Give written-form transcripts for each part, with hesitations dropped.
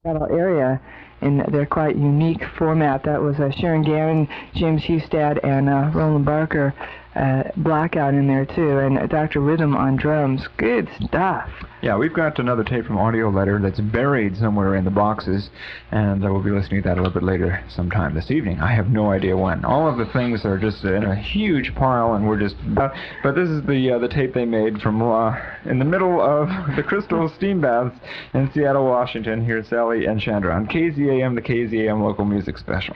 area in their quite unique format. That was Sharon Garin, James Hustad, and Roland Barker Blackout in there too, and Dr. Rhythm on drums. Good stuff. Yeah, we've got another tape from Audio Letter that's buried somewhere in the boxes, and we'll be listening to that a little bit later sometime this evening. I have no idea when. All of the things are just in a huge pile, and we're just... but this is the tape they made from in the middle of the Crystal Steam Baths in Seattle, Washington. Here's Sally and Chandra on KZAM, the KZAM Local Music Special.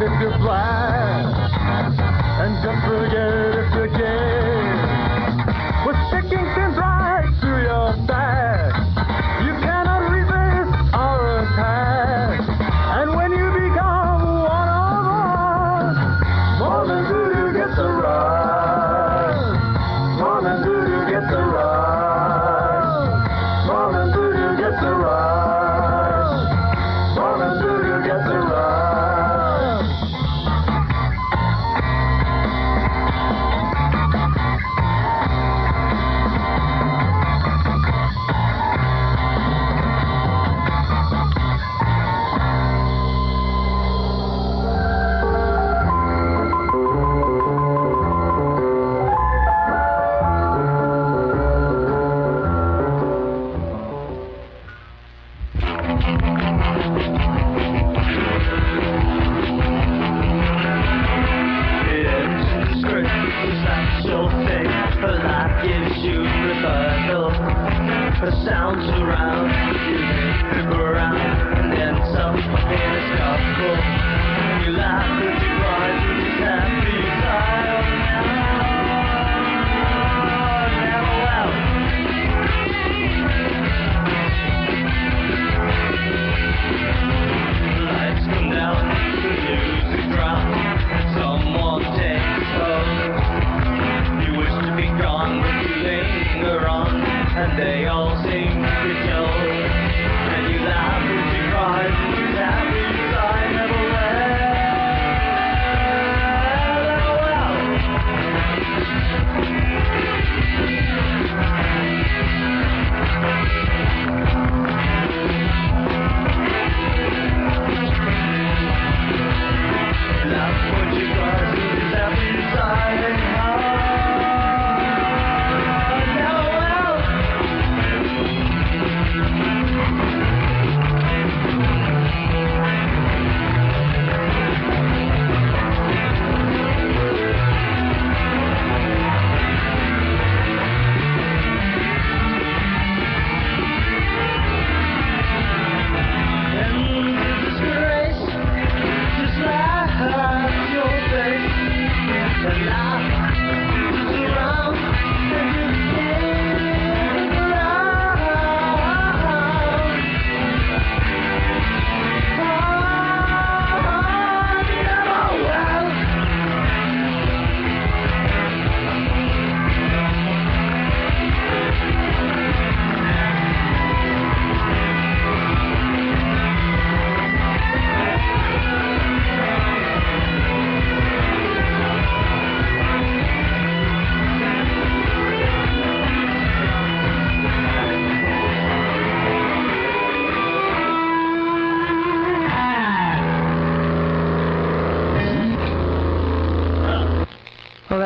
if you're black, and don't forget if you're gay. With sticking pins right through your back, you cannot resist our attack. And when you become one of us, more than voodoo gets a rush. More than voodoo gets a rush. More than voodoo gets a rush. More than voodoo gets a rush. Sounds around, you look around, and then some hair's got full. You laugh and you cry, you just happy inside. Never well. The lights come down, the music drops, someone takes hold. You wish to be gone, but you linger on, and they all seem to tell. And you laugh and you cry, and you happy inside, never laugh when you cry, and you happy inside, and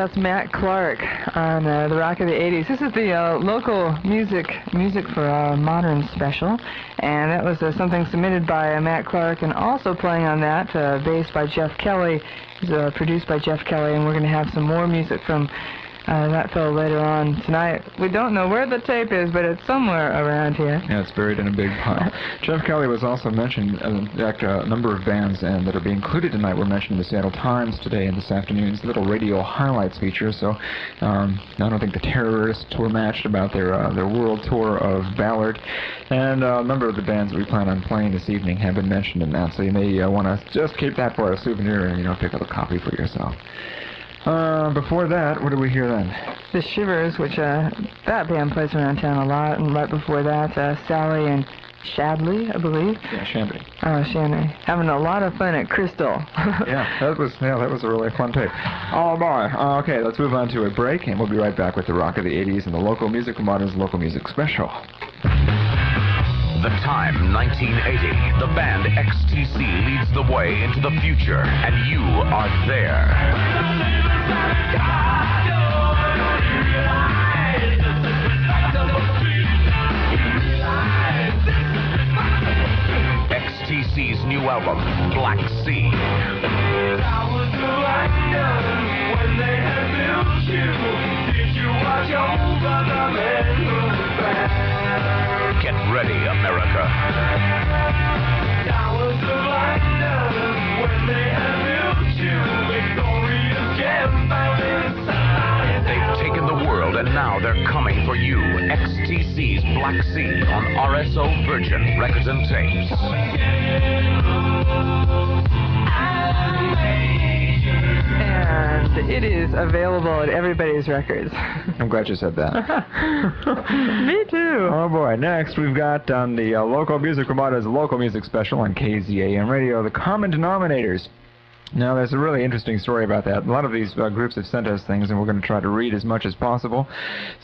That's Matt Clark on the Rock of the 80s. This is the local music for modern special, and that was something submitted by Matt Clark, and also playing on that, bass by Jeff Kelly, produced by Jeff Kelly, and we're going to have some more music from that fellow later on tonight. We don't know where the tape is, but it's somewhere around here. Yeah, it's buried in a big pile. Jeff Kelly was also mentioned. In fact, a number of bands that are being included tonight were mentioned in the Seattle Times today and this afternoon's little radio highlights feature. So I don't think the Terrorists were matched about their world tour of Ballard. And a number of the bands that we plan on playing this evening have been mentioned in that. So you may want to just keep that for a souvenir and pick up a copy for yourself. Before that, what did we hear then? The Shivers, which that band plays around town a lot, and right before that, Sally and Shadley, I believe. Yeah, Shandy. Oh, Shandy. Having a lot of fun at Crystal. yeah, that was a really fun tape. Oh, boy. Okay, let's move on to a break, and we'll be right back with the Rock of the 80s and the local music from Modern's local music special. The time, 1980. The band XTC leads the way into the future, and you are there. XTC's new album, Black Sea. Get ready, America. and now they're coming for you. XTC's Black Sea on RSO Virgin Records and Tapes. And it is available at everybody's records. I'm glad you said that. Me too. Oh boy, next we've got on the local music provider's local music special on KZAM radio, the Common Denominators. Now, there's a really interesting story about that. A lot of these groups have sent us things, and we're going to try to read as much as possible,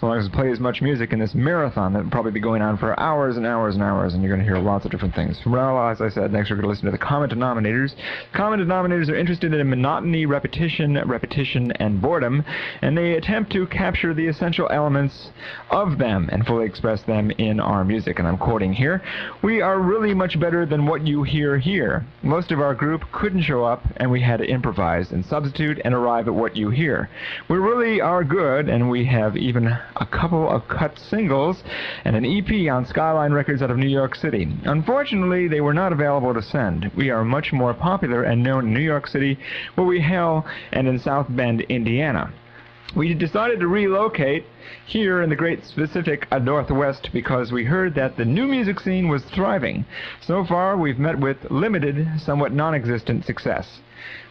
so long as we play as much music in this marathon that will probably be going on for hours and hours and hours, and you're going to hear lots of different things. Well, as I said, next we're going to listen to the Common Denominators. Common Denominators are interested in monotony, repetition, and boredom, and they attempt to capture the essential elements of them and fully express them in our music. And I'm quoting here, "We are really much better than what you hear here. Most of our group couldn't show up, and we had to improvise and substitute and arrive at what you hear. We really are good, and we have even a couple of cut singles and an EP on Skyline Records out of New York City. Unfortunately, they were not available to send. We are much more popular and known in New York City, where we hail, and in South Bend, Indiana. We decided to relocate here in the great Pacific Northwest because we heard that the new music scene was thriving. So far, we've met with limited, somewhat non-existent success.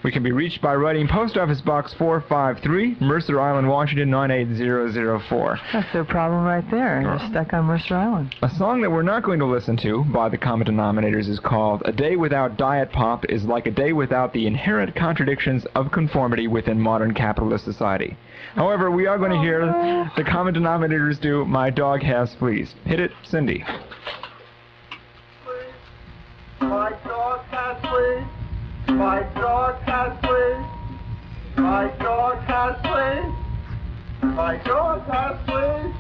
We can be reached by writing Post Office Box 453, Mercer Island, Washington 98004. That's their problem right there. You're stuck on Mercer Island. A song that we're not going to listen to by the Common Denominators is called "A Day Without Diet Pop is Like a Day Without the Inherent Contradictions of Conformity Within Modern Capitalist Society." However, we are going to hear the Common Denominators do "My Dog Has Fleas." Hit it, Cyndi. My dog has fleas. My dog has fleas. My dog has fleas. My dog has fleas.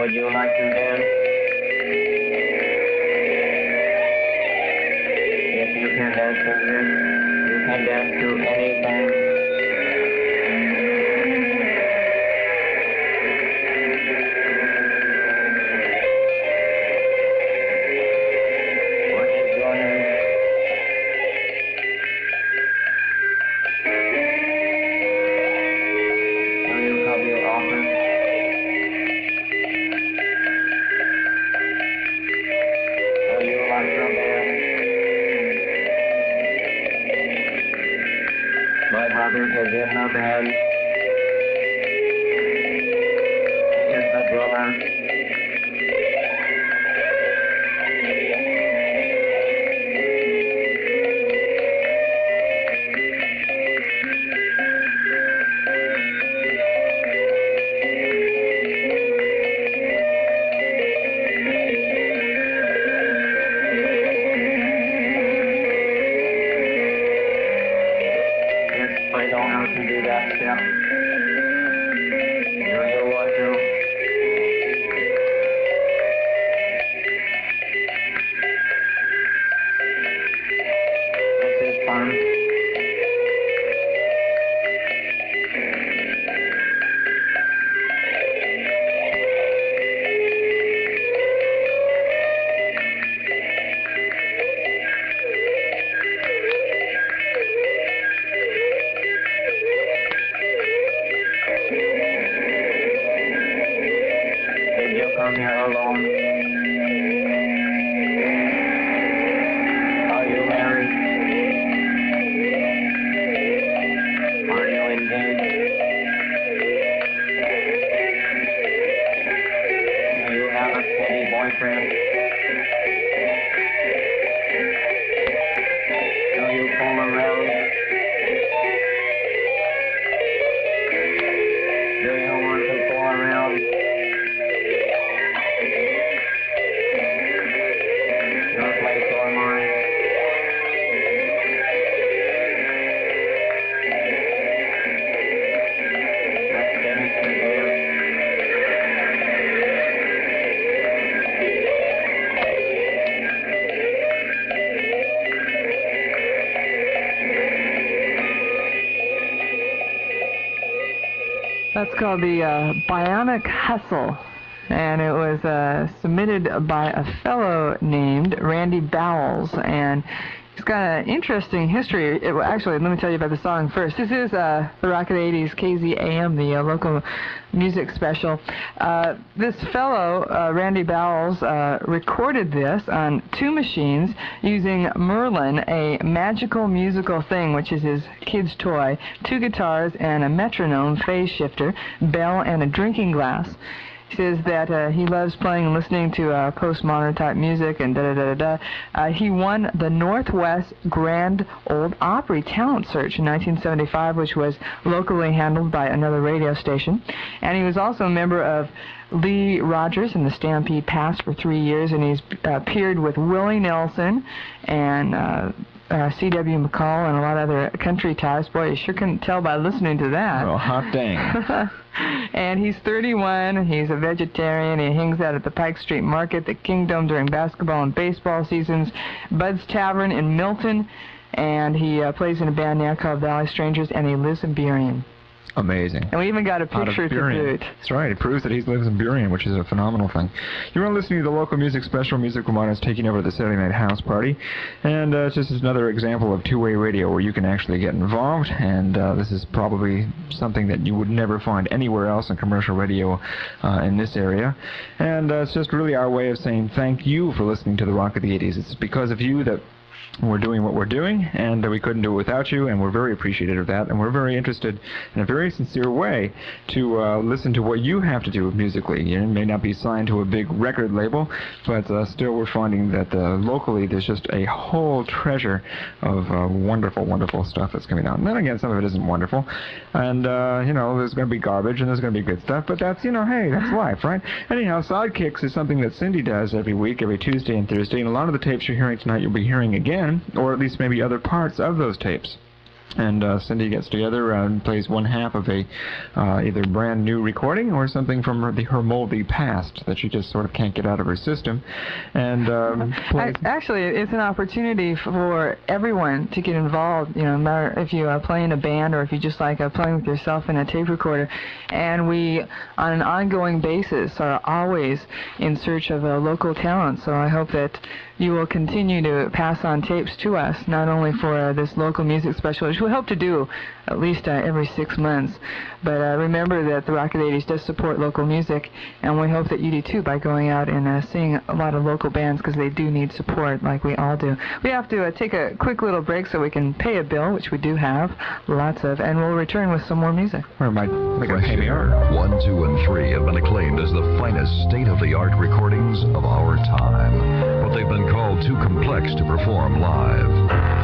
Would you like to dance? If you can dance to this, you can dance to anything. What is your name? Will you come here often? Will you like your band? My brother is in the band. He is the drummer. Yes, I know how to do that step. Do you want to? This is fun. Did you come here alone? Are you married? Are you engaged? Do you have a steady boyfriend? Do you fool around? Do you want to fool around? Your place or mine? Let's finish the dance. That's called the Bionic Hustle, and it was submitted by a fellow named Randy Bowels, and he's got an interesting history. Actually, let me tell you about the song first. This is the Rock of the 80s KZAM, the local music special. This fellow, Randy Bowles, recorded this on 2 machines using Merlin, a magical musical thing, which is his kid's toy, 2 guitars and a metronome, phase shifter, bell, and a drinking glass. He says that he loves playing and listening to postmodern type music and da-da-da-da-da. He won the Northwest Grand Ole Opry Talent Search in 1975, which was locally handled by another radio station. And he was also a member of Lee Rogers and the Stampede Pass for 3 years, and he's appeared with Willie Nelson and C.W. McCall and a lot of other country types. Boy, you sure couldn't tell by listening to that. Well, hot dang. And he's 31, he's a vegetarian, he hangs out at the Pike Street Market, the Kingdom during basketball and baseball seasons, Bud's Tavern in Milton, and he plays in a band now called Valley Strangers, and he lives in Burien. Amazing. And we even got a picture to boot. That's right. It proves that he lives in Burien, which is a phenomenal thing. You're listening to the local music special, Music Vermonters taking over the Saturday Night House Party. And it's just another example of two-way radio where you can actually get involved. And this is probably something that you would never find anywhere else in commercial radio in this area. And it's just really our way of saying thank you for listening to the Rock of the 80s. It's because of you that we're doing what we're doing, and we couldn't do it without you, and we're very appreciative of that, and we're very interested in a very sincere way to listen to what you have to do musically. You may not be signed to a big record label, but still we're finding that locally there's just a whole treasure of wonderful, wonderful stuff that's coming out. And then again, some of it isn't wonderful, and you know, there's going to be garbage and there's going to be good stuff, but that's, you know, hey, that's life, right? Anyhow, Sidekicks is something that Cyndi does every week, every Tuesday and Thursday, and a lot of the tapes you're hearing tonight you'll be hearing again, or at least maybe other parts of those tapes. And Cyndi gets together and plays one half of a either brand new recording or something from her moldy past that she just sort of can't get out of her system. And actually, it's an opportunity for everyone to get involved. You know, no matter if you play in a band or if you just like playing with yourself in a tape recorder. And we, on an ongoing basis, are always in search of local talent. So I hope that you will continue to pass on tapes to us, not only for this local music special, which we hope to do at least every 6 months, but remember that the Rocket 80s does support local music, and we hope that you do too by going out and seeing a lot of local bands, because they do need support like we all do. We have to take a quick little break so we can pay a bill, which we do have lots of, and we'll return with some more music. Where am I? Fresh Air 1, 2, and 3 have been acclaimed as the finest state-of-the-art recordings of our time, but they've been called too complex to perform live.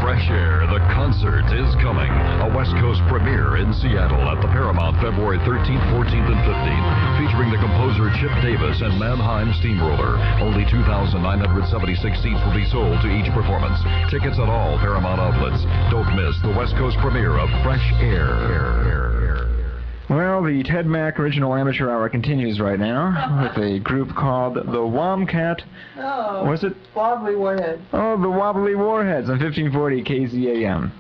Fresh Air, the concert, is coming. A West Coast premiere in Seattle at the Paramount February 13th, 14th, and 15th, featuring the composer Chip Davis and Mannheim Steamroller. Only 2,976 seats will be sold to each performance. Tickets at all Paramount outlets. Don't miss the West Coast premiere of Fresh Air. Well, the Ted Mack Original Amateur Hour continues right now with a group called the Womcat. Oh, Was it? Wobbly Warheads. Oh, the Wobbly Warheads on 1540 KZAM.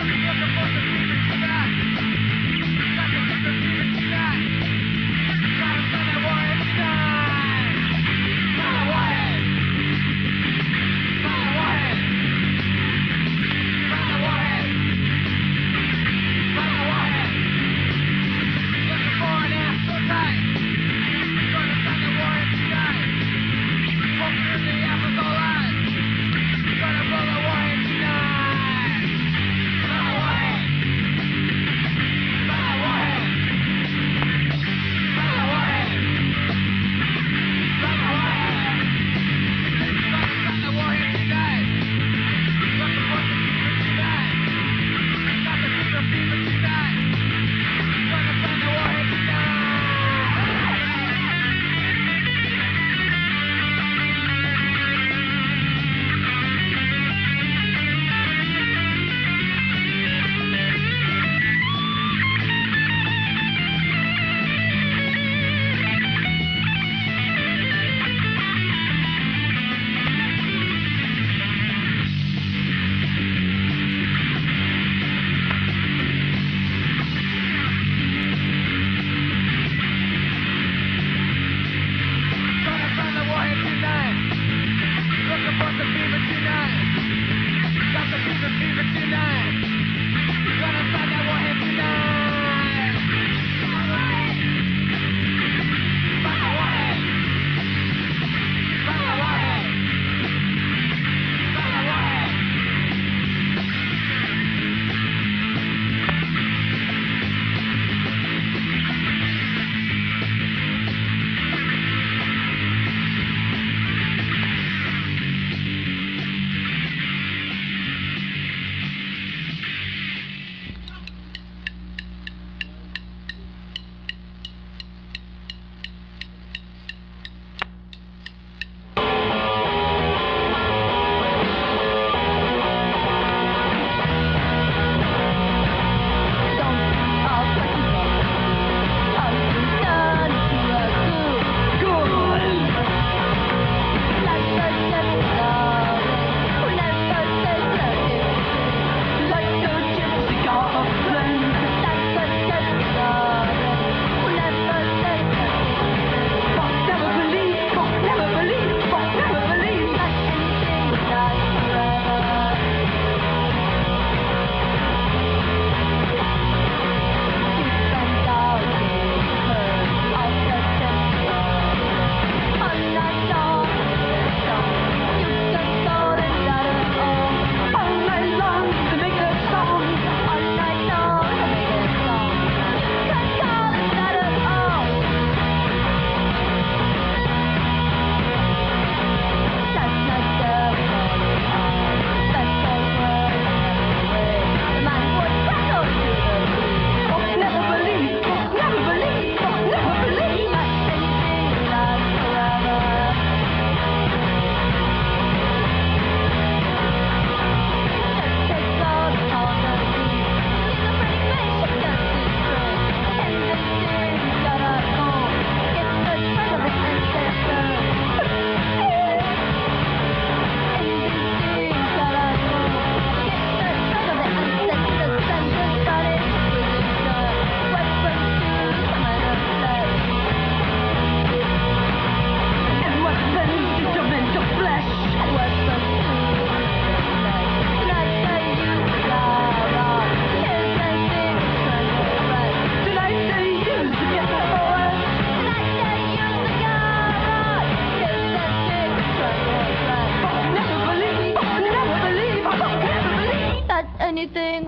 Beautiful.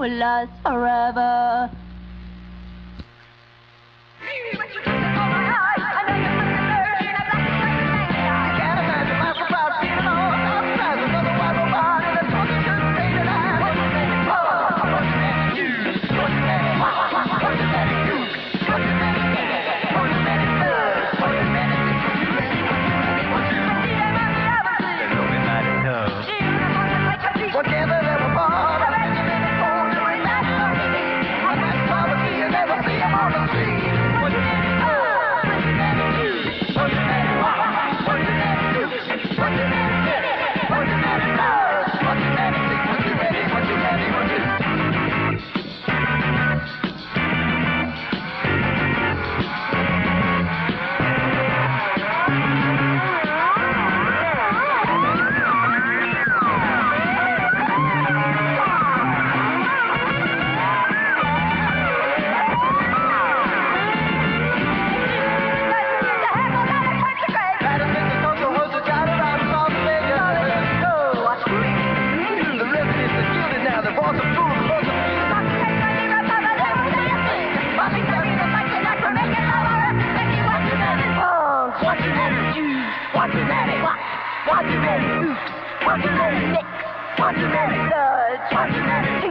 will last forever.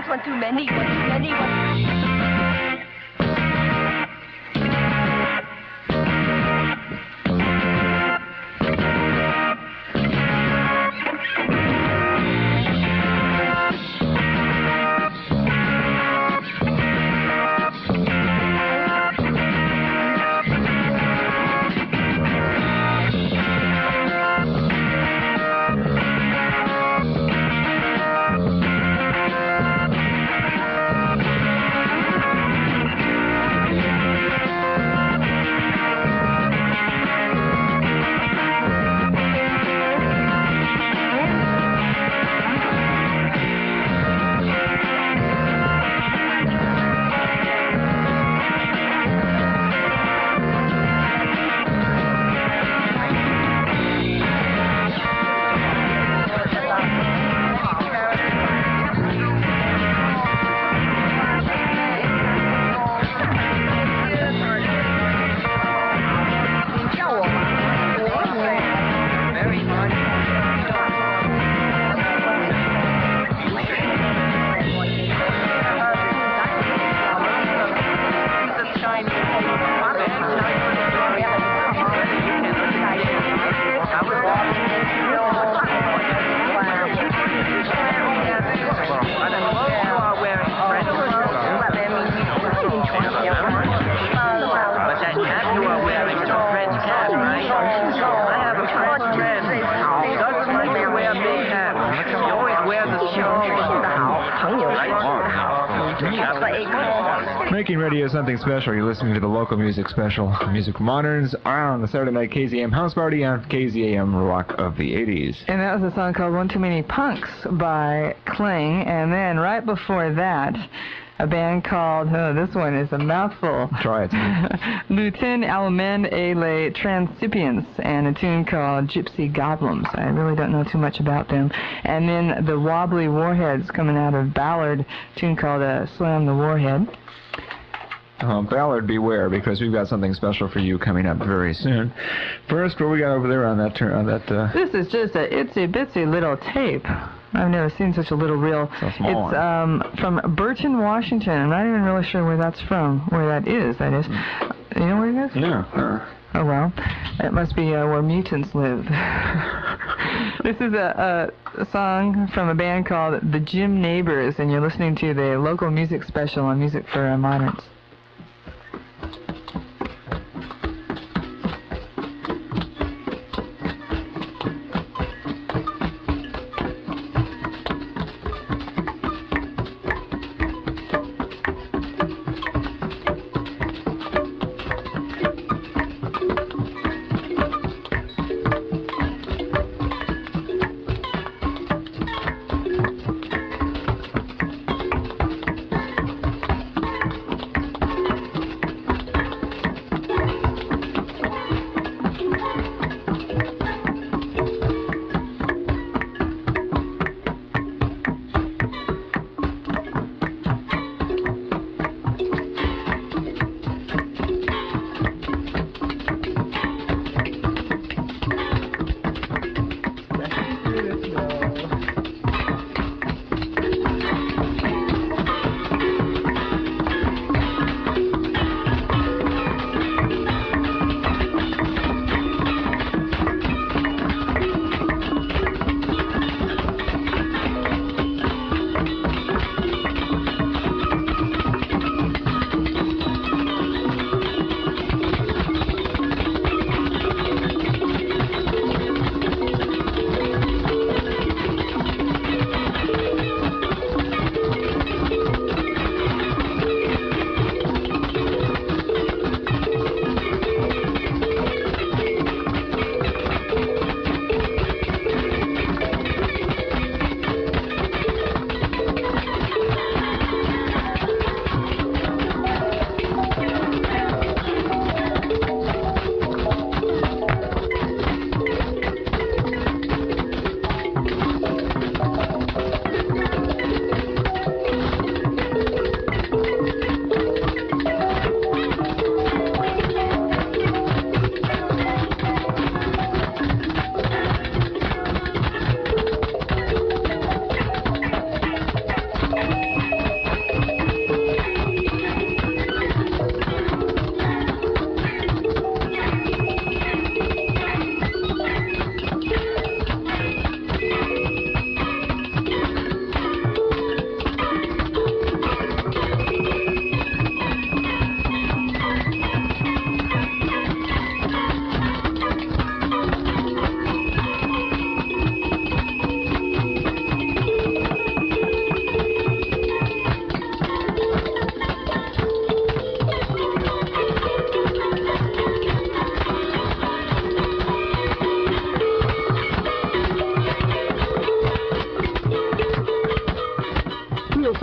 One too many, one too many, Making radio something special. You're listening to the local music special, Music Moderns, on the Saturday Night KZAM House Party on KZAM Rock of the 80s. And that was a song called One Too Many Punks by Kling. And then right before that, a band called, oh, this one is a mouthful. Try it. Meuteiun, Alamais, les Transcipients, and a tune called Gypsy Godlums. I really don't know too much about them. And then the Wobbly Warheads coming out of Ballard, a tune called Slam the Warhead. Ballard, beware, because we've got something special for you coming up very soon. First, what we got over there on that This is just a itsy-bitsy little tape. I've never seen such a little reel. So small. It's from Burton, Washington. I'm not even really sure where that's from, where that is, that is. You know where it is? No. Oh, well. It must be where mutants live. This is a song from a band called The Gym Neighbors, and you're listening to the local music special on Music for Moderns.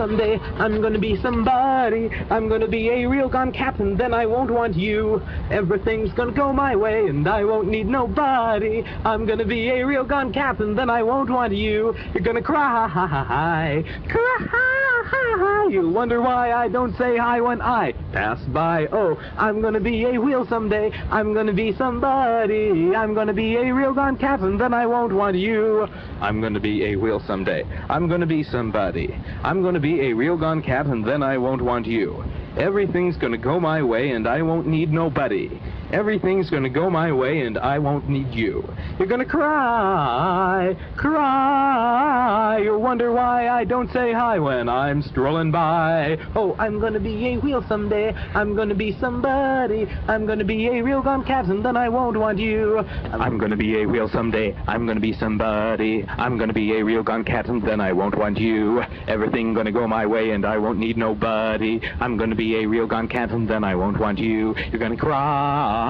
someday. I'm gonna be somebody. I'm gonna be a real gone captain, then I won't want you. Everything's gonna go my way, and I won't need nobody. I'm gonna be a real gone captain, then I won't want you. You're gonna cry, cry. You'll wonder why I don't say hi when I pass by. Oh, I'm gonna be a wheel someday. I'm gonna be somebody. I'm gonna be a real gone captain, then I won't want you. I'm gonna be a wheel someday. I'm gonna be somebody. I'm gonna be a real gone captain, then I won't want you. Everything's gonna go my way, and I won't need nobody. Everything's gonna go my way, and I won't need you. You're gonna cry, cry. You'll wonder why I don't say hi when I'm strolling by. Oh, I'm gonna be a wheel someday. I'm gonna be somebody. I'm gonna be a real gone captain, then I won't want you. I'm gonna be a wheel someday. I'm gonna be somebody. I'm gonna be a real gone captain, then I won't want you. Everything gonna go my way, and I won't need nobody. I'm gonna be a real gone captain, then I won't want you. You're gonna cry.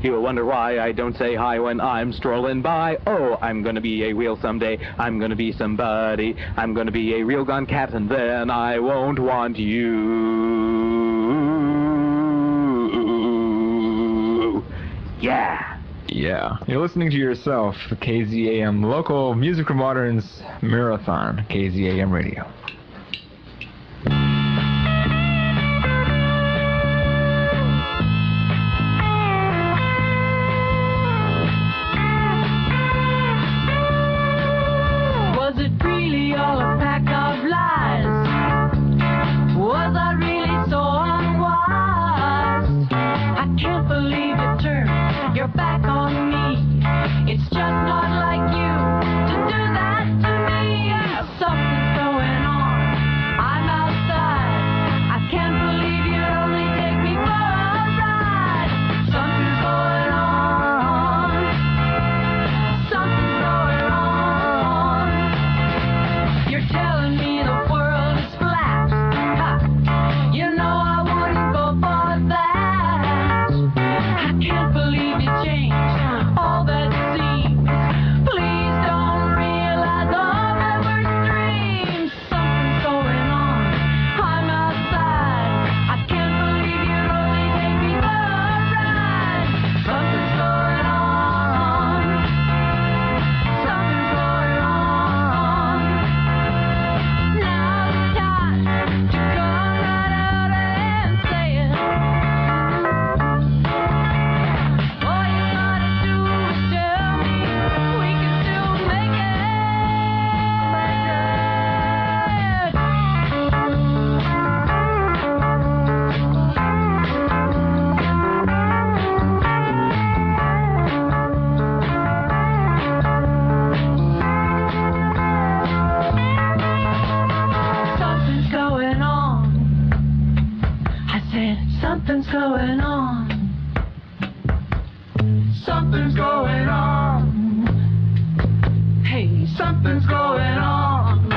You'll wonder why I don't say hi when I'm strolling by. Oh, I'm gonna be a wheel someday. I'm gonna be somebody. I'm gonna be a real gone captain, then I won't want you. Yeah. Yeah. You're listening to yourself, the KZAM Local Music for Moderns Marathon, KZAM Radio. Was it really all a pack of lies? Was I really so unwise? I can't believe you turned your back on me. It's just not like you to do that to me. Something's going on. I'm outside. I can't believe you'd only take me for a ride. Something's going on. Something's going on. You're telling me the world is flat. Ha. You know I wouldn't go for that. I can't believe you changed all that seems. Please don't realize all that were dreams. Something's going on. I'm outside. I can't believe you'd only take me for a ride. Something's going on. Something's going on. Now's the time to come right out and say it. All you gotta do is tell me we can still make it. Something's going on. I said something's going on. Something's going on. Hey, something's going on.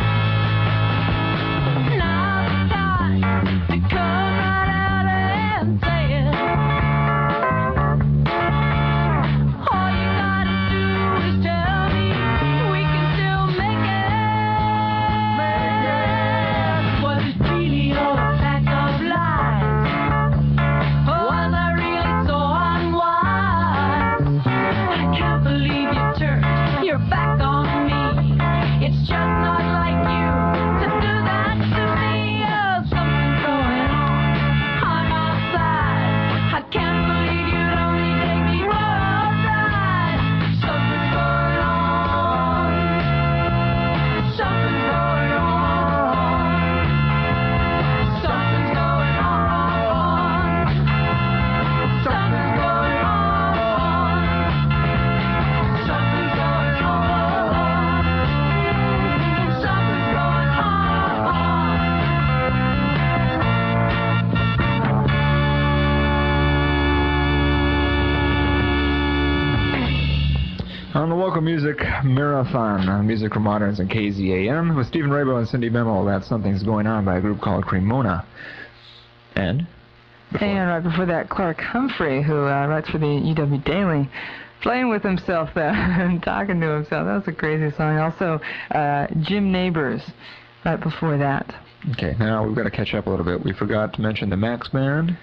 Now's the time to come right out and say it. All you gotta do is tell me we can still make it. Was it really all a pack of lies? Was I really so unwise? I can't believe you turned your back on me. It's just not like you to do that to me. Oh, something's going on. I'm outside. I can't believe you'd only take me for a ride. Something's going on. Something's going on. Something's going on. Something's going on. Something's going on. Something's going On the Local Music Marathon, Music for Moderns and KZAM, with Stephen Rabow and Cyndi Bemel, that's Something's Going On by a group called Kremone. And? And right before that, Clark Humphrey, who writes for the UW Daily, playing with himself there and talking to himself. That was a crazy song. Also, Jim Neighbors right before that. Okay, now we've got to catch up a little bit. We forgot to mention the Max Band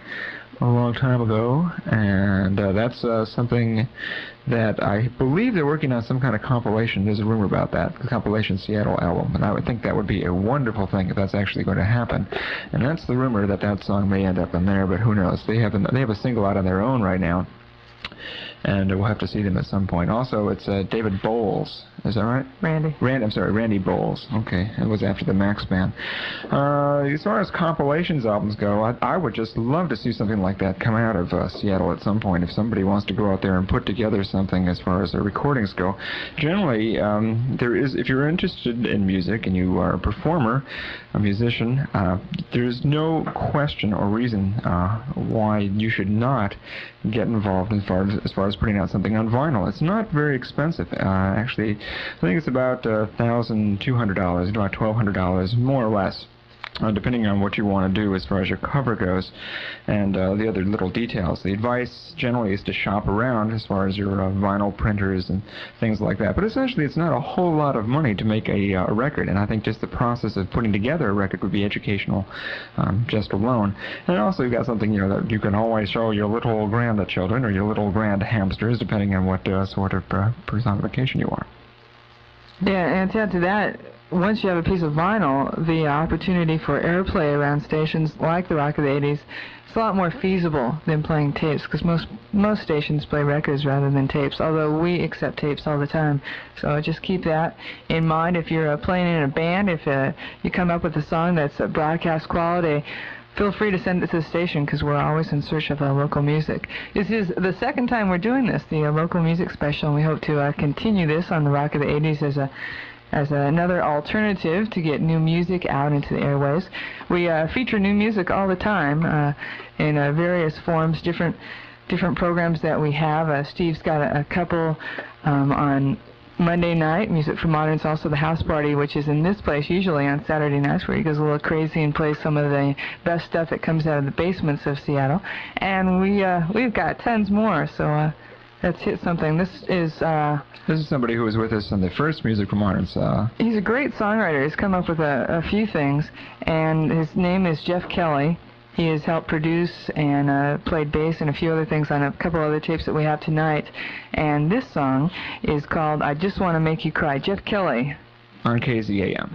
a long time ago, and that's something that I believe they're working on some kind of compilation. There's a rumor about that, the compilation Seattle album, and I would think that would be a wonderful thing if that's actually going to happen. And that's the rumor that that song may end up in there, but who knows? They have a single out on their own right now, and we'll have to see them at some point. Also, it's David Bowles. Is that right? Randy Bowles. Okay, it was after the Max Band. As far as compilations albums go, I would just love to see something like that come out of Seattle at some point. If somebody wants to go out there and put together something as far as their recordings go. Generally, if you're interested in music and you are a performer, a musician, there's no question or reason why you should not get involved as far as putting out something on vinyl. It's not very expensive. Actually, I think it's about $1,200, about $1,200, more or less, depending on what you want to do as far as your cover goes and the other little details. The advice generally is to shop around as far as your vinyl printers and things like that. But essentially, it's not a whole lot of money to make a record, and I think just the process of putting together a record would be educational just alone. And also, you've got something that you can always show your little grandchildren or your little grand hamsters, depending on what sort of personification you are. Yeah, and to add to that, once you have a piece of vinyl, the opportunity for airplay around stations like the Rock of the 80s is a lot more feasible than playing tapes, because most stations play records rather than tapes, although we accept tapes all the time. So just keep that in mind. If you're playing in a band, if you come up with a song that's broadcast quality, feel free to send it to the station, because we're always in search of local music. This is the second time we're doing this, the local music special, and we hope to continue this on the Rock of the 80s as another alternative to get new music out into the airways. We feature new music all the time in various forms, different programs that we have. Steve's got a couple on Monday night, Music for Moderns, also the House Party, which is in this place usually on Saturday nights, where he goes a little crazy and plays some of the best stuff that comes out of the basements of Seattle. And we've got tons more, so let's hit something. This is somebody who was with us on the first Music for Moderns. He's a great songwriter. He's come up with a few things, and his name is Jeff Kelly. He has helped produce and played bass and a few other things on a couple other tapes that we have tonight. And this song is called I Just Want to Make You Cry. Jeff Kelly. On KZAM.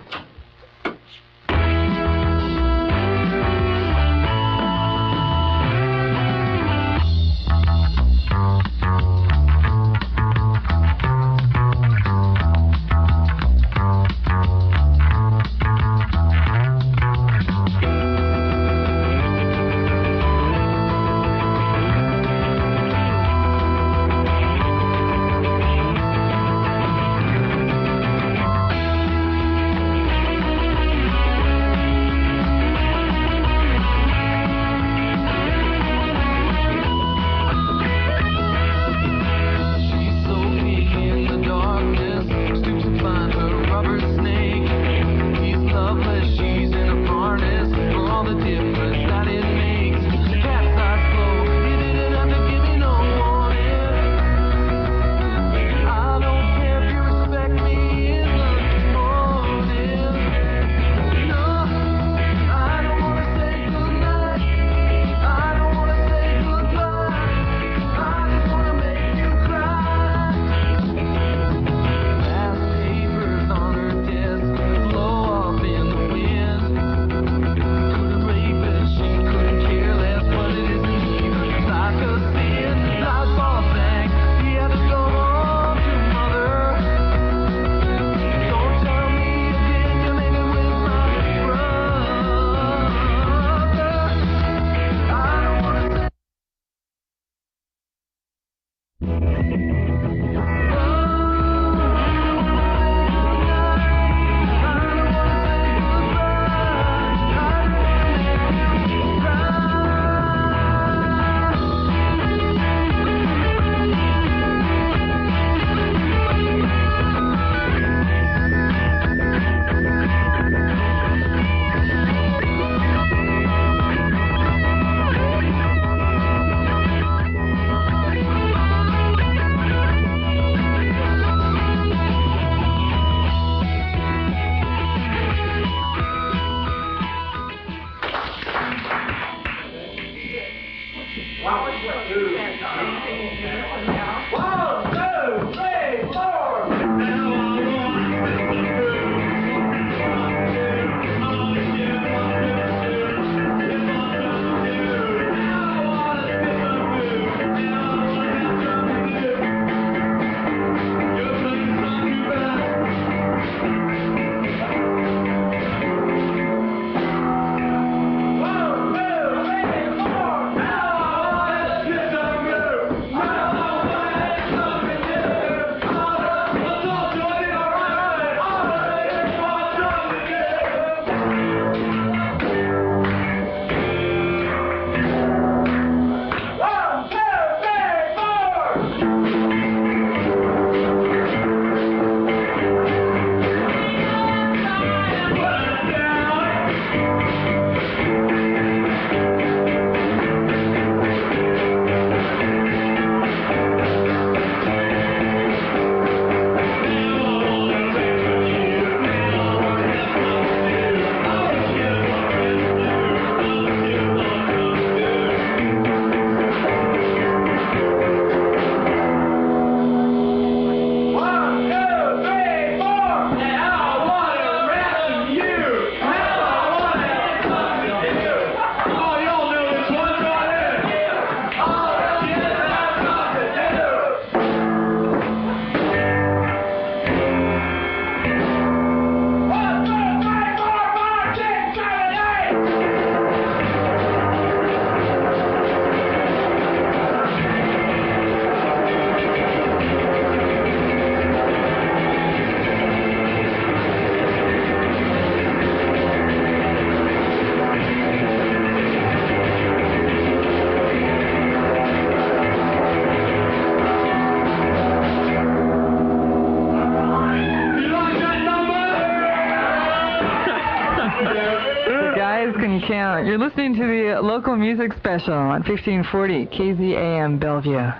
count. You're listening to the local music special on 1540 KZAM Bellevue.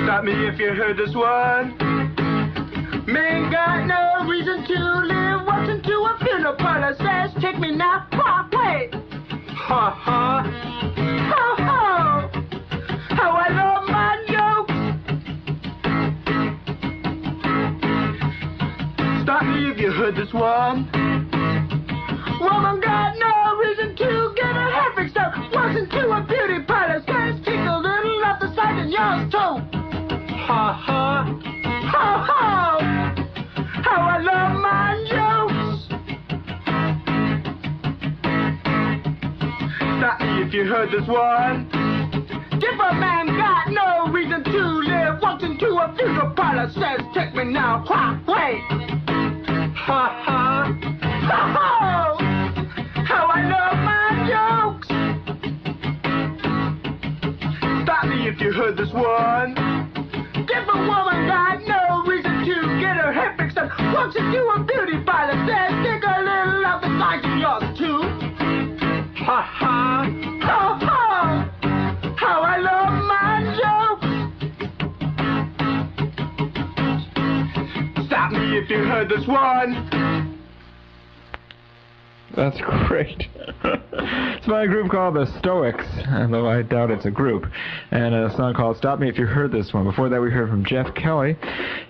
Stop me if you heard this one. Man got no reason to live. Walks into a funeral parlor, says, take me now, pop, wait. Ha ha. Ho ho. How I love my jokes. Stop me if you heard this one. Woman got no reason to get her hair fixed up. Walks into a beauty parlor, says, take a little off the side and yours too. Ha ha. Ho ho. How I love my jokes. Stop me if you heard this one. If a man got no reason to live, walks into a funeral parlor, says, take me now, why, wait. Ha ha. Ho ho. How I love my jokes. Stop me if you heard this one. If a woman got no reason to get her hair fixed up, walks into a beauty parlor, says, take a little of the size of yours too. Ha ha. Ho ho. How I love my jokes. Stop me if you heard this one. That's great. It's by a group called the Stoics, although I doubt it's a group. And a song called Stop Me If You Heard This One. Before that we heard from Jeff Kelly.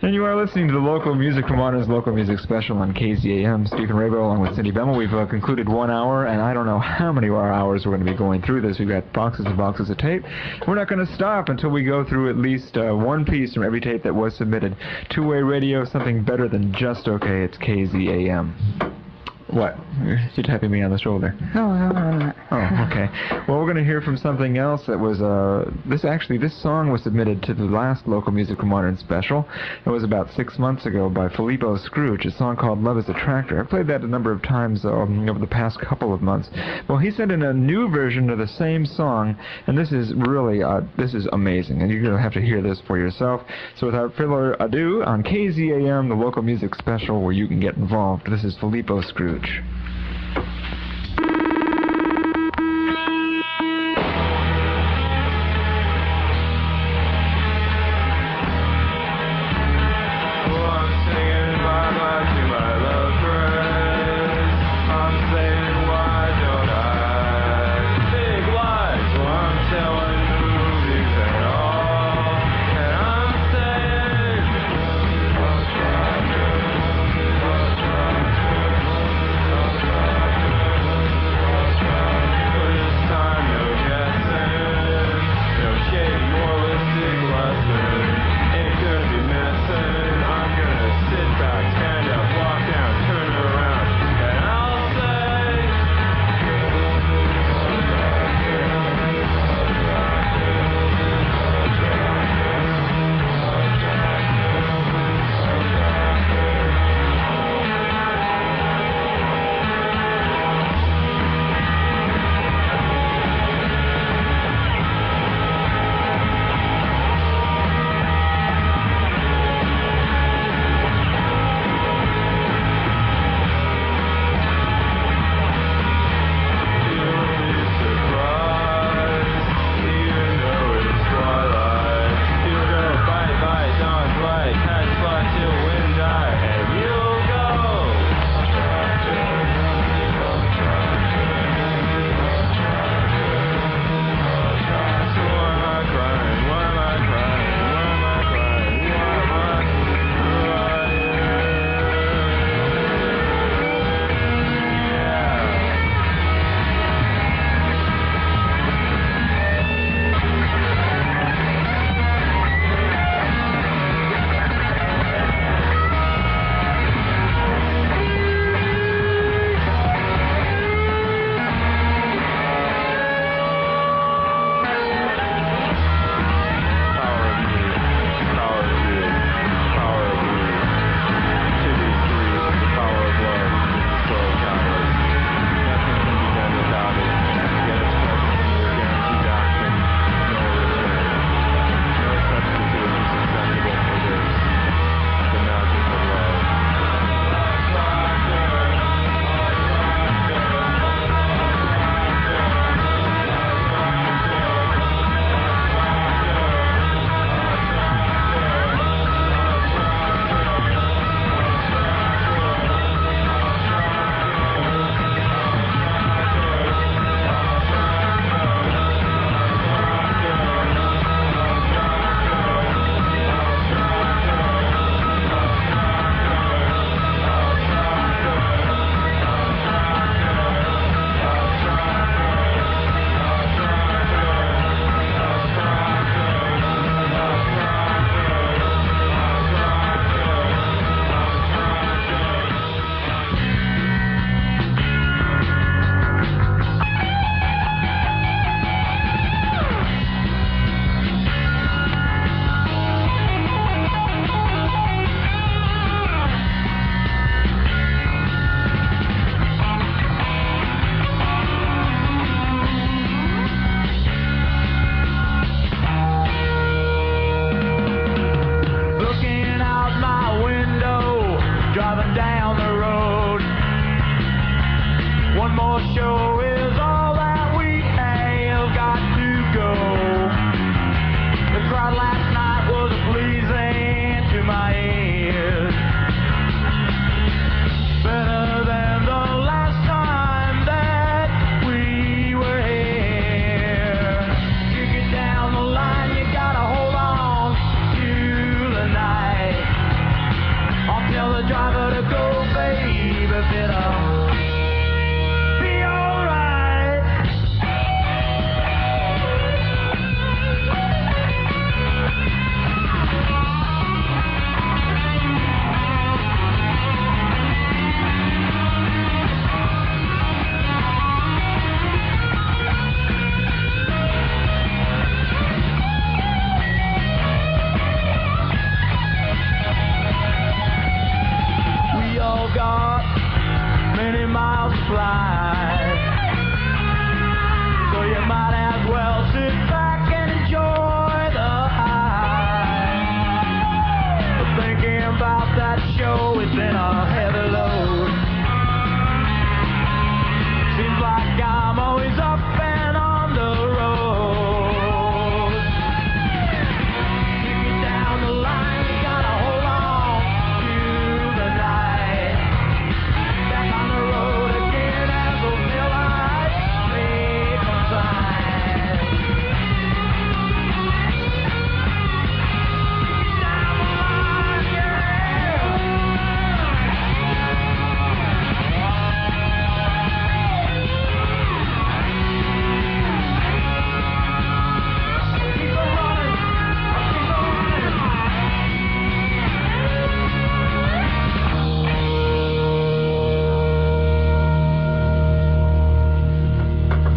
And you are listening to the local music from Modern's local music special on KZAM. Stephen Rabow along with Cyndi Bemel. We've concluded 1 hour, and I don't know how many more hours we're going to be going through this. We've got boxes and boxes of tape. We're not going to stop until we go through at least one piece from every tape that was submitted. Two-way radio, something better than just okay. It's KZAM. What? You're tapping me on the shoulder. No, I'm not. Oh, okay. Well, we're going to hear from something else that was, this song was submitted to the last Local Music from Modern special. It was about 6 months ago by Felipe Scrooge, a song called Love is a Tractor. I've played that a number of times over the past couple of months. Well, he sent in a new version of the same song, and this is really, this is amazing, and you're going to have to hear this for yourself. So without further ado, on KZAM, the Local Music special where you can get involved, this is Felipe Scrooge. I'm one more show is all that we have got to go. The crowd last night was pleasing to my ears. Better than the last time that we were here. You get down the line, you gotta hold on to the night. I'll tell the driver to go, baby, better be alright.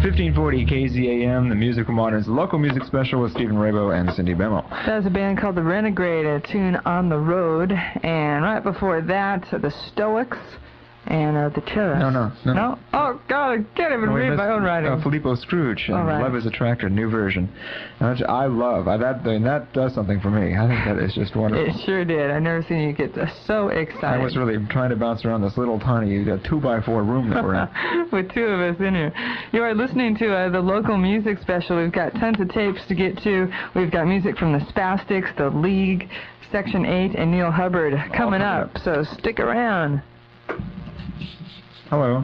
1540 KZAM, the Musical Moderns local music special with Stephen Rabow and Cyndi Bemel. That was a band called the Renegrade, a tune On the Road, and right before that, the Stoics and the Terrorists. No. Oh, God, I can't even read my own writing. Felipe Scrooge, and right. Love is a Tractor, new version. Which I love. That does something for me. I think that is just wonderful. It sure did. I've never seen you get so excited. I was really trying to bounce around this little tiny 2x4 room that we're in. With two of us in here. You are listening to the local music special. We've got tons of tapes to get to. We've got music from the Spastics, the League, Section 8, and Neil Hubbard coming up. So stick around. Hello.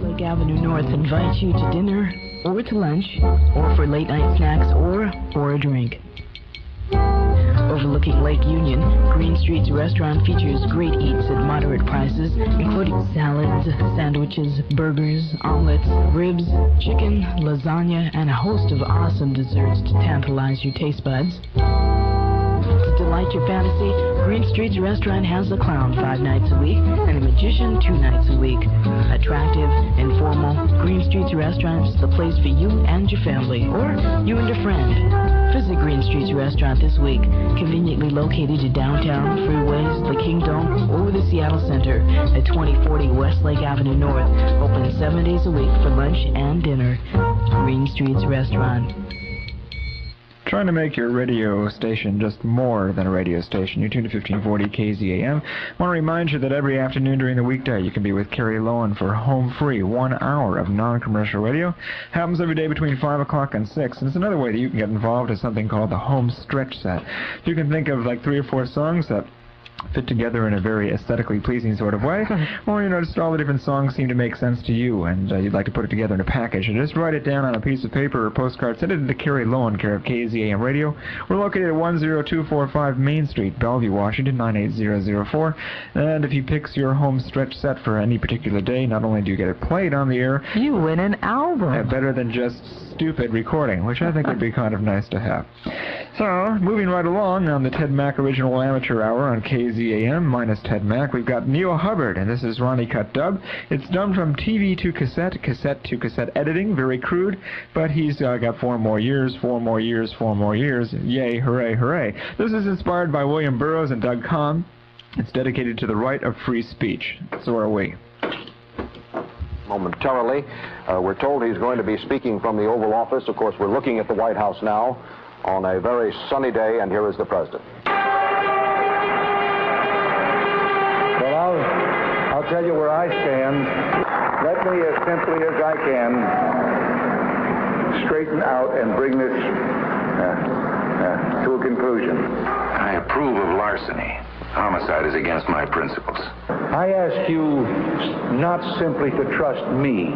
Lake Avenue North invites you to dinner, or to lunch, or for late night snacks, or for a drink. Overlooking Lake Union, Green Street's restaurant features great eats at moderate prices, including salads, sandwiches, burgers, omelets, ribs, chicken, lasagna, and a host of awesome desserts to tantalize your taste buds. To delight your fantasy, Green Street's restaurant has a clown 5 nights a week and a magician 2 nights a week. Attractive, informal, Green Street's restaurant is the place for you and your family, or you and a friend. Visit Green Street's restaurant this week, conveniently located at downtown, freeways, the Kingdom, or the Seattle Center at 2040 West Lake Avenue North. Open 7 days a week for lunch and dinner. Green Street's restaurant. Trying to make your radio station just more than a radio station. You're tuned to 1540 KZAM. I want to remind you that every afternoon during the weekday you can be with Carrie Lowen for Home Free, 1 hour of non-commercial radio. Happens every day between 5 o'clock and 6. And it's another way that you can get involved in something called the Home Stretch Set. You can think of like 3 or 4 songs that fit together in a very aesthetically pleasing sort of way, or just all the different songs seem to make sense to you, and you'd like to put it together in a package. And just write it down on a piece of paper or postcard, send it to Carrie Lowen, care of KZAM Radio. We're located at 10245 Main Street, Bellevue, Washington, 98004. And if you pick your home stretch set for any particular day, not only do you get it played on the air, you win an album. Better than just stupid recording, which I think would be kind of nice to have. So, moving right along on the Ted Mack Original Amateur Hour on KZAM, minus Ted Mack, we've got Neil Hubbard, and this is Ronnie Cut Dub. It's done from TV to cassette, cassette to cassette editing, very crude, but he's got 4 more years, 4 more years, 4 more years. Yay, hooray, hooray. This is inspired by William Burroughs and Doug Kahn. It's dedicated to the right of free speech. So are we. Momentarily, we're told he's going to be speaking from the Oval Office. Of course, we're looking at the White House now on a very sunny day, and here is the President. Well, I'll tell you where I stand. let me, as simply as I can, straighten out and bring this to a conclusion. I approve of larceny. Homicide is against my principles. I ask you not simply to trust me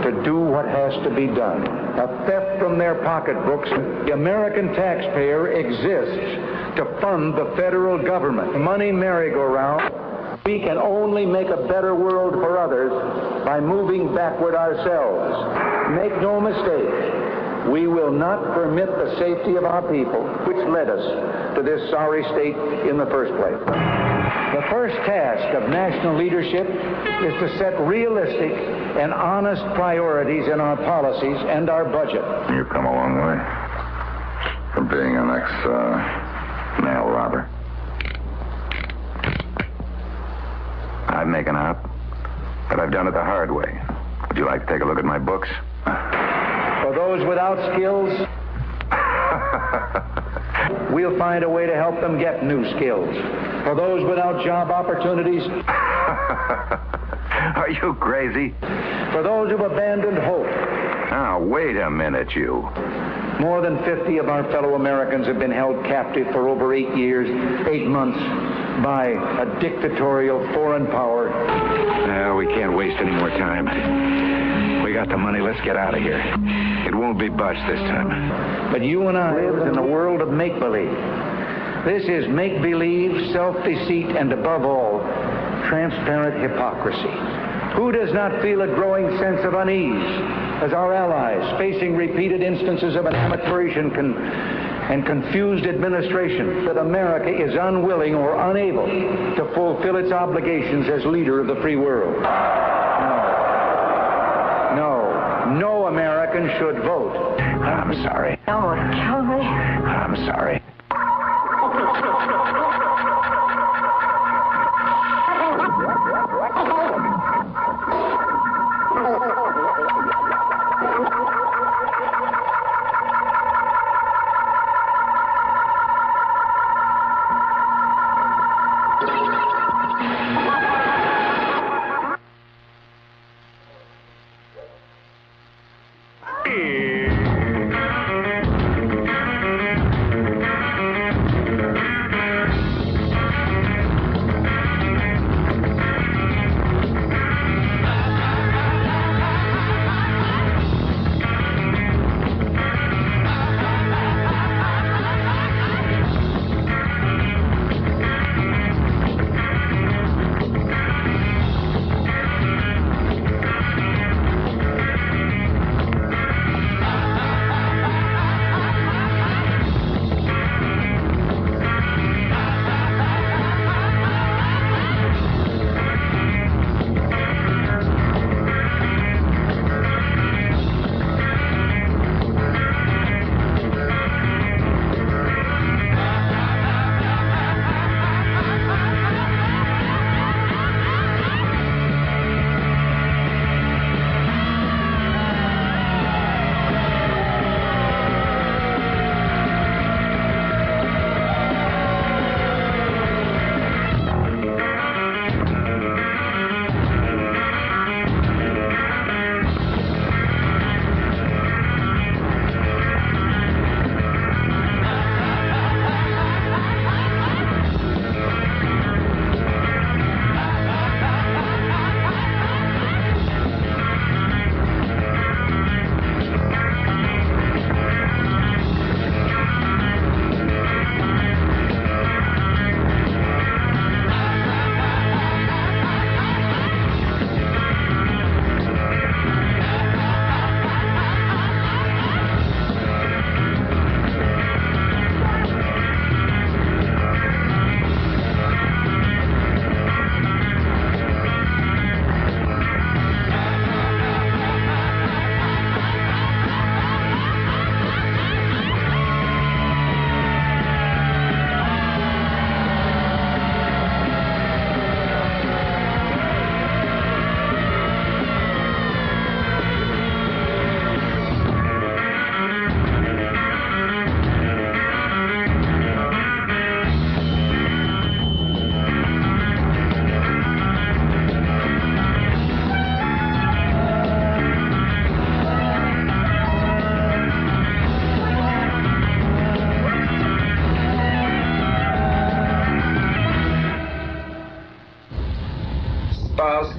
to do what has to be done. A theft from their pocketbooks. The American taxpayer exists to fund the federal government. Money merry-go-round. We can only make a better world for others by moving backward ourselves. Make no mistake. We will not permit the safety of our people, which led us to this sorry state in the first place. The first task of national leadership is to set realistic and honest priorities in our policies and our budget. You've come a long way from being an ex-mail robber. I've making out, but I've done it the hard way. Would you like to take a look at my books? For those without skills, we'll find a way to help them get new skills. For those without job opportunities, are you crazy? For those who've abandoned hope. Now, wait a minute, you. More than 50 of our fellow Americans have been held captive for over 8 years, 8 months, by a dictatorial foreign power. No, we can't waste any more time. We got the money. Let's get out of here. It won't be budged this time. But you and I live in the world of make-believe. This is make-believe, self-deceit, and above all, transparent hypocrisy. Who does not feel a growing sense of unease as our allies, facing repeated instances of an amateurish and confused administration, that America is unwilling or unable to fulfill its obligations as leader of the free world? No American should vote. I'm sorry. Oh, kill me. I'm sorry.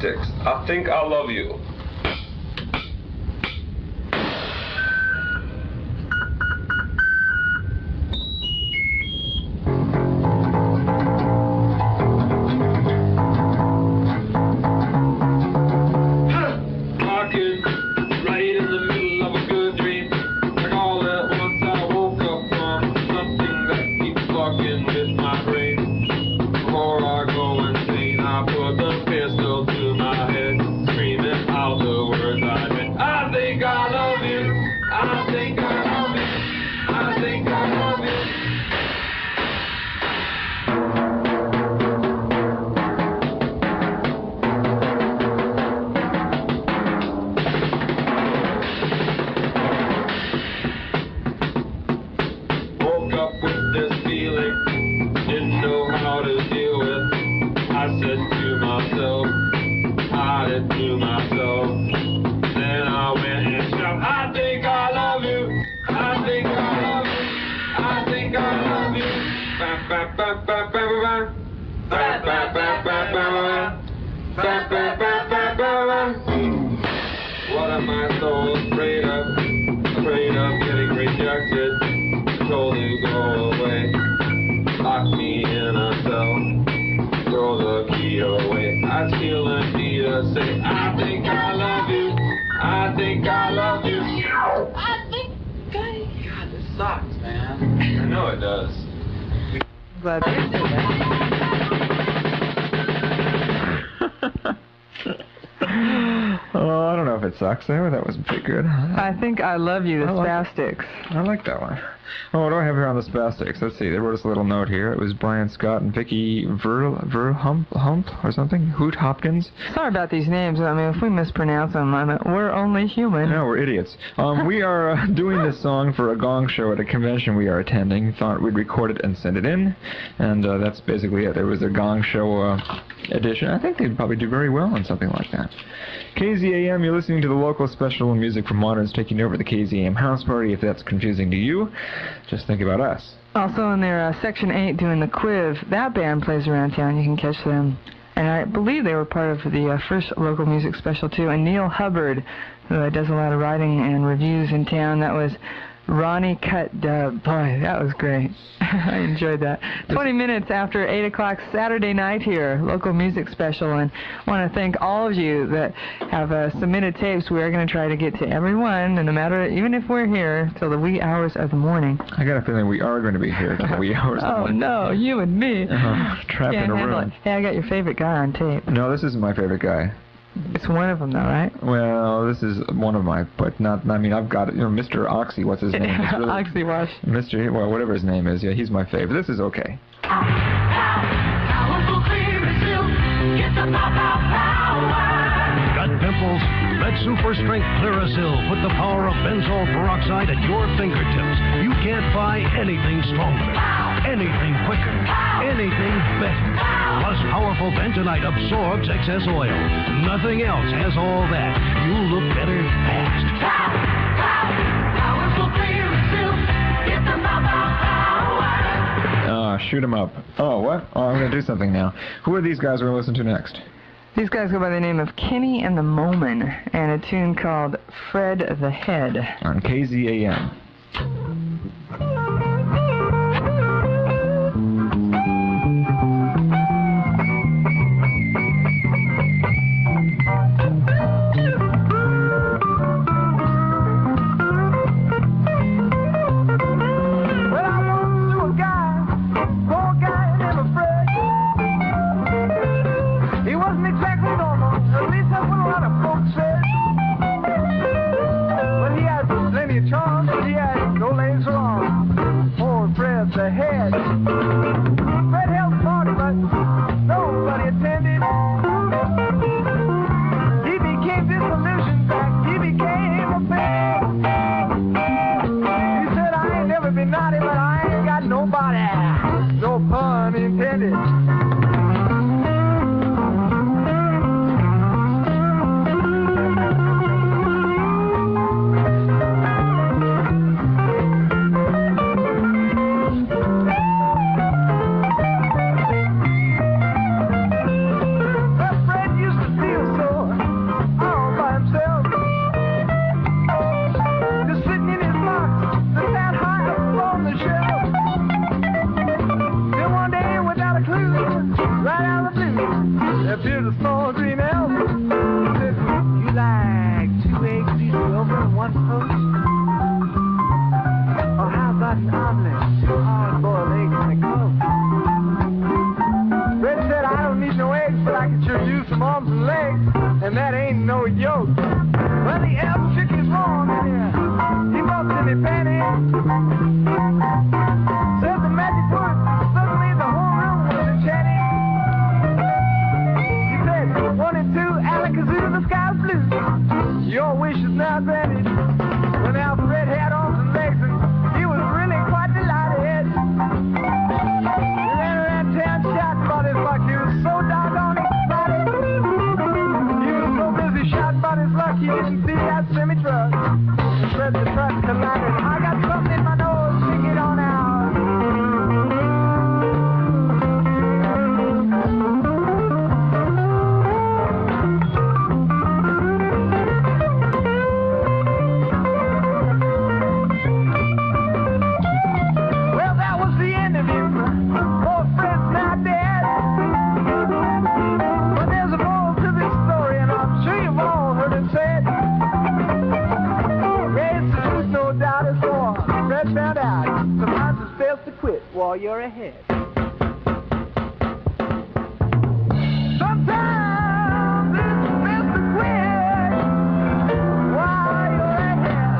Spastics. I think I love you. What am I so afraid of? Afraid of getting rejected. Told to go away. Lock me in a cell. Throw the key away. I feel the need to say, I think I love you. I think I love you. I think God, this sucks, man. I know it does. Glad they did that. Oh, I don't know if it sucks there. That was pretty good. I think I love you, the Spastics. I like that one. Oh, what do I have here on the Spastics? Let's see. They wrote us a little note here. It was Brian Scott and Vicky Verhump or something. Hoot Hopkins. Sorry about these names. I mean, if we mispronounce them, we're only human. No, we're idiots. We are doing this song for a gong show at a convention we are attending. Thought we'd record it and send it in, and that's basically it. It was a gong show edition. I think they'd probably do very well on something like that. KZAM, you're listening to the local special music from Moderns taking over the KZAM house party. If that's confusing to you, just think about us. Also in their Section 8 doing the Quiv, that band plays around town. You can catch them. And I believe they were part of the first local music special too. And Neil Hubbard, who does a lot of writing and reviews in town, that was Ronnie cut dub. Boy, that was great. I enjoyed that. 20 minutes after 8 o'clock Saturday night here, local music special. And I want to thank all of you that have submitted tapes. We are going to try to get to everyone, and no matter, even if we're here till the wee hours of the morning. I got a feeling we are going to be here till the wee hours of the morning. Oh, no, you and me. Trapped in a room. Hey, I got your favorite guy on tape. No, this isn't my favorite guy. It's one of them, though, right? Well, this is one of my, but not, I mean, I've got, Mr. Oxy, what's his name? Really, Oxy Wash. Mr., well, whatever his name is, yeah, he's my favorite. This is okay. Powerful, clear as silk. Get the power. Got pimples? Let Super Strength Clearasil put the power of benzoyl peroxide at your fingertips. You can't buy anything stronger, anything quicker, anything better. Plus, powerful bentonite absorbs excess oil. Nothing else has all that. You'll look better fast. Powerful, clear as silk. Get the power. Shoot 'em up. Oh, what? Oh, I'm going to do something now. Who are these guys we're going to listen to next? These guys go by the name of Kenny and the Moman, and a tune called Fred the Head. On KZAM. Charms, he had 2 eggs easy over and 1 poached? Or how about an omelet, 2 hard-boiled eggs and a Coke? Fred said, I don't need no eggs, but I can sure use some arms and legs, and that ain't no yoke. Well, the elf shook his horn and he bumped in his panties. Said the magic word, suddenly the whole room was enchanted. He said, 1 and 2, alakazoo, the sky's blue. Your wish is now granted. When Alfred had arms and legs, and he was really quite delighted. He ran around town shouting about his luck. He was so doggone excited. He was so busy shouting about his luck, he didn't see that semi-truck. And Fred the truck collided. I got something in my nose, stick it on out. Well, that was the end of him. Poor Fred's now dead. But there's a moral to this story, and I'm sure you've all heard it said. Yeah, it's the truth, no doubt it's more. Fred found out sometimes it's best to quit while you're ahead. Sometimes it's best to quit while you're ahead.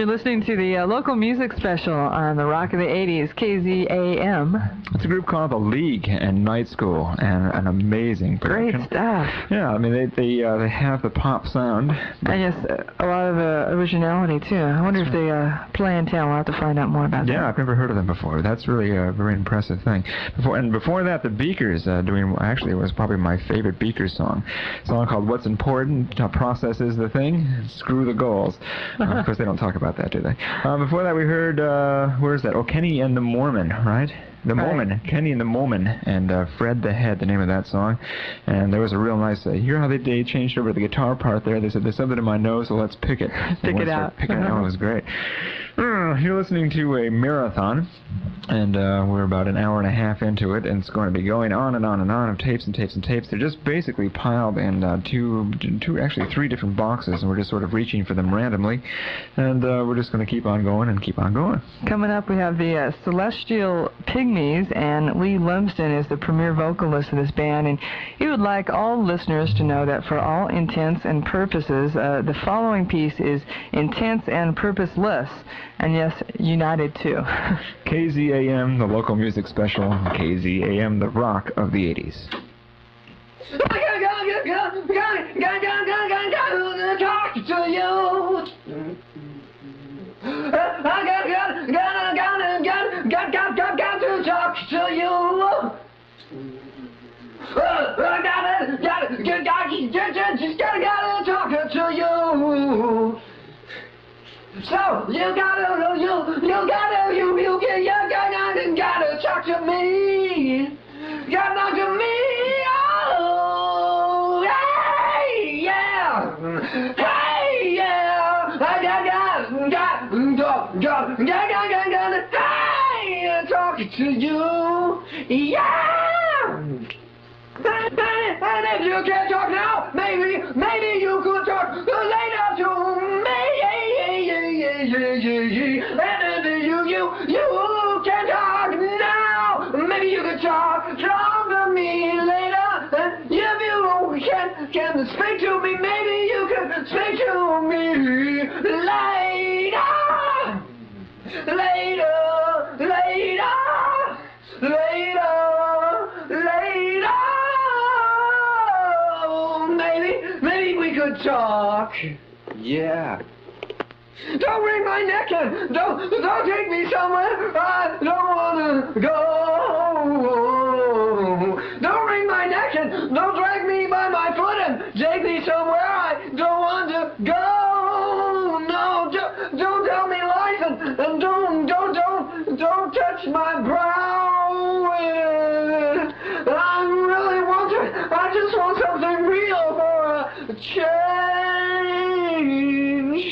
You're listening to the local music special on the Rock of the 80s, KZAM. It's a group called The League and Night School, and an amazing production. Great stuff. Yeah, I mean, they have the pop sound. And yes, a lot of originality, too. I wonder if they play in town. We'll have to find out more about that. Yeah, I've never heard of them before. That's really a very impressive thing. Before that, the Beakers actually, it was probably my favorite Beakers song. A song called What's Important, Process is the Thing, Screw the Goals. Of course, they don't talk about that, do they? Before that, we heard, where's that? Oh, Kenny and the Mormon, right? The Mormon, Kenny and the Mormon, and Fred the Head, the name of that song. And there was a real nice, hear how they changed over the guitar part there. They said, there's something in my nose, so let's pick it. Pick it out. Picking it out. It was great. You're listening to a marathon, and we're about an hour and a half into it, and it's going to be going on and on and on of tapes and tapes and tapes. They're just basically piled in actually three different boxes, and we're just sort of reaching for them randomly, and we're just going to keep on going and keep on going. Coming up, we have the Celestial Pygmies, and Lee Lumsden is the premier vocalist of this band, and he would like all listeners to know that for all intents and purposes, the following piece is intense and purposeless. And yes, united too. KZAM, the local music special, KZAM, the rock of the 80s. Talk to you. Got to talk to you. Just gotta talk to you. So you gotta talk to me. Gotta talk to me. Oh, hey, yeah. Hey, yeah. Hey, talking to you. Yeah. And if you can't talk now, maybe you could talk later to me. And if you can talk now, maybe you could talk to me later. And if you can speak to me, maybe you can speak to me later. Maybe we could talk. Yeah. Don't wring my neck and don't take me somewhere I don't wanna go. Don't wring my neck and don't drag me by my foot and take me somewhere I don't want to go. No, don't tell me lies and don't touch my brow. I just want something real for a change.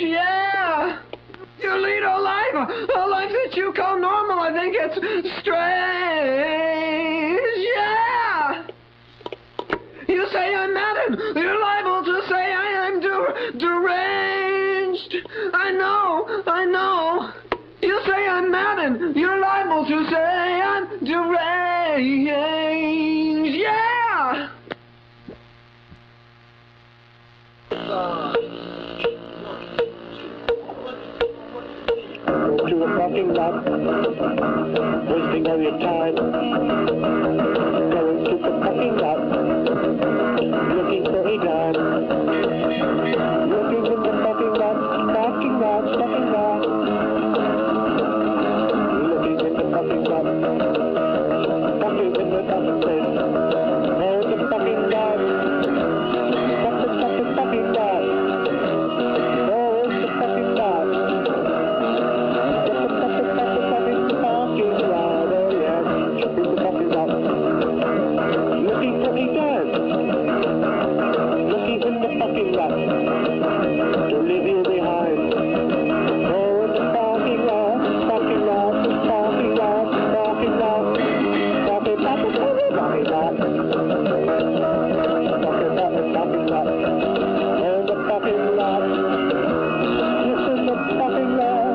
Yeah. You lead a life that you call normal. I think it's strange. Yeah. You say I'm mad and you're liable to say I am deranged. I know. You say I'm mad and you're liable to say I'm deranged. Yeah. To the parking lot, wasting all your time. Going to the parking lot, looking for a dime. Looking in the parking lot. Looking in the parking lot, looking in the parking place. There's the parking lot. Stop the parking lot. There's the parking lot. Looking for a dime. Looking in the parking lot. Don't leave you behind. Go in the parking lot. Parking lot. Parking lot. Parking lot. Parking lot. Parking lot. Parking lot. In the parking lot. Yes, in the parking lot.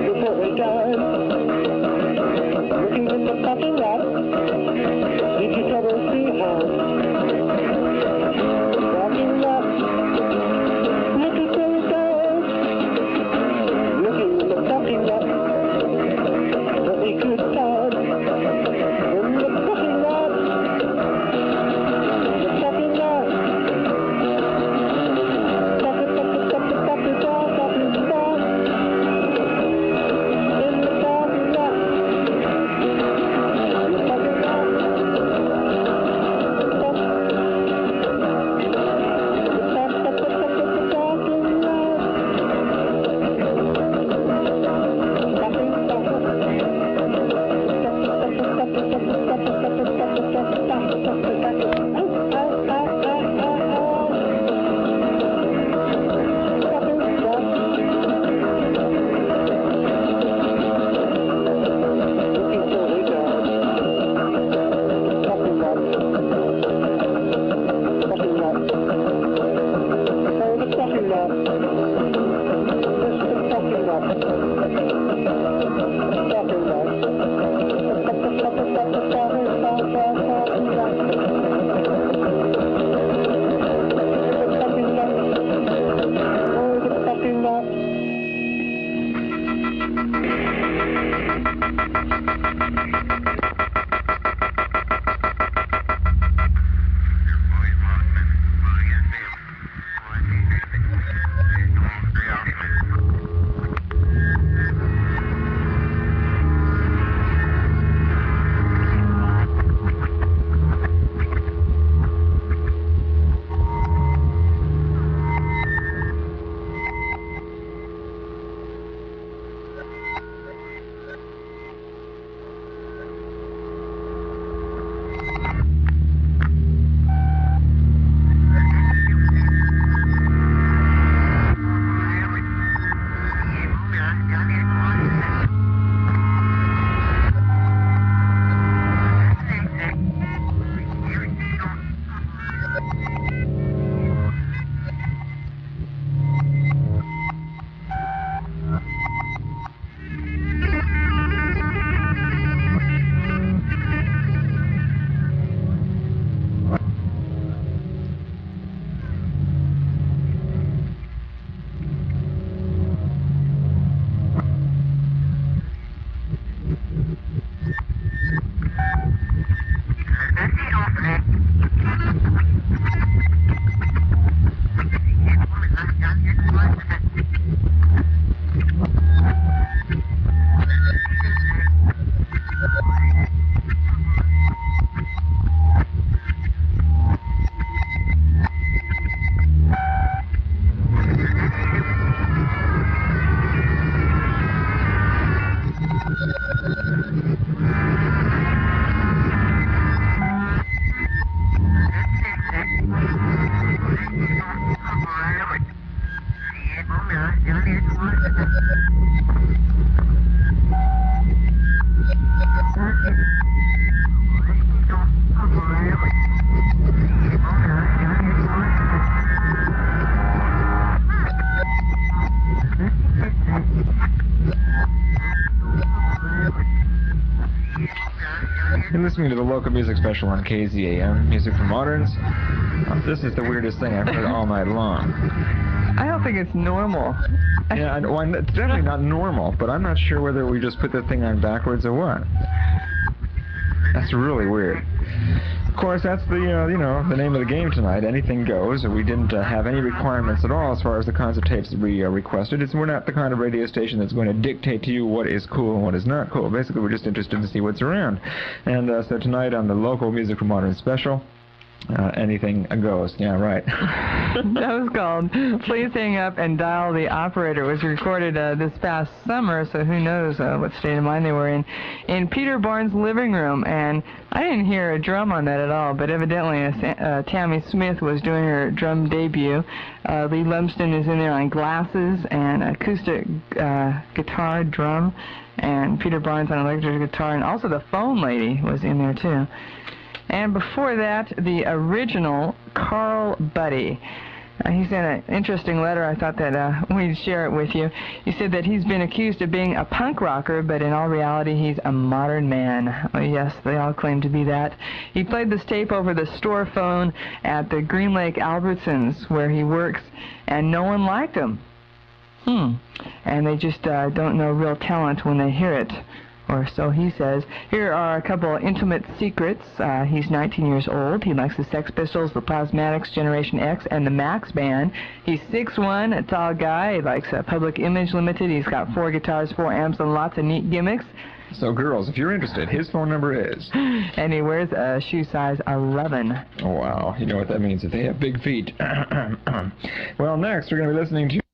before we died. Looking in the parking lot, did you ever see how? Parking lot, look at where we died. Looking in the parking lot, what we could find. In the parking lot, the parking lot. You're listening to the local music special on KZAM, Music for Moderns. This is the weirdest thing I've heard all night long. I don't think it's normal. Yeah, well, it's definitely not normal, but I'm not sure whether we just put the thing on backwards or what. That's really weird. Of course, that's the, the name of the game tonight. Anything goes. We didn't have any requirements at all as far as the kinds of tapes that we requested. We're not the kind of radio station that's going to dictate to you what is cool and what is not cool. Basically, we're just interested to see what's around. And so tonight on the local Music for Modern special, anything goes. Yeah, right. That was called Please Hang Up and Dial the Operator. It was recorded this past summer, so who knows what state of mind they were in Peter Barnes' living room. And I didn't hear a drum on that at all, but evidently Tammy Smith was doing her drum debut. Lee Lumsden is in there on glasses and acoustic guitar, drum, and Peter Barnes on electric guitar, and also the phone lady was in there too. And before that, the original Carl Buddy. He sent an interesting letter. I thought that we'd share it with you. He said that he's been accused of being a punk rocker, but in all reality, he's a modern man. Oh, yes, they all claim to be that. He played this tape over the store phone at the Green Lake Albertsons, where he works, and no one liked him. And they just don't know real talent when they hear it. Or so he says. Here are a couple of intimate secrets. He's 19 years old. He likes the Sex Pistols, the Plasmatics, Generation X, and the Max Band. He's 6'1", a tall guy. He likes Public Image Limited. He's got 4 guitars, 4 amps, and lots of neat gimmicks. So, girls, if you're interested, his phone number is... And he wears a shoe size 11. Oh, wow. You know what that means, if they have big feet. Well, next, we're going to be listening to...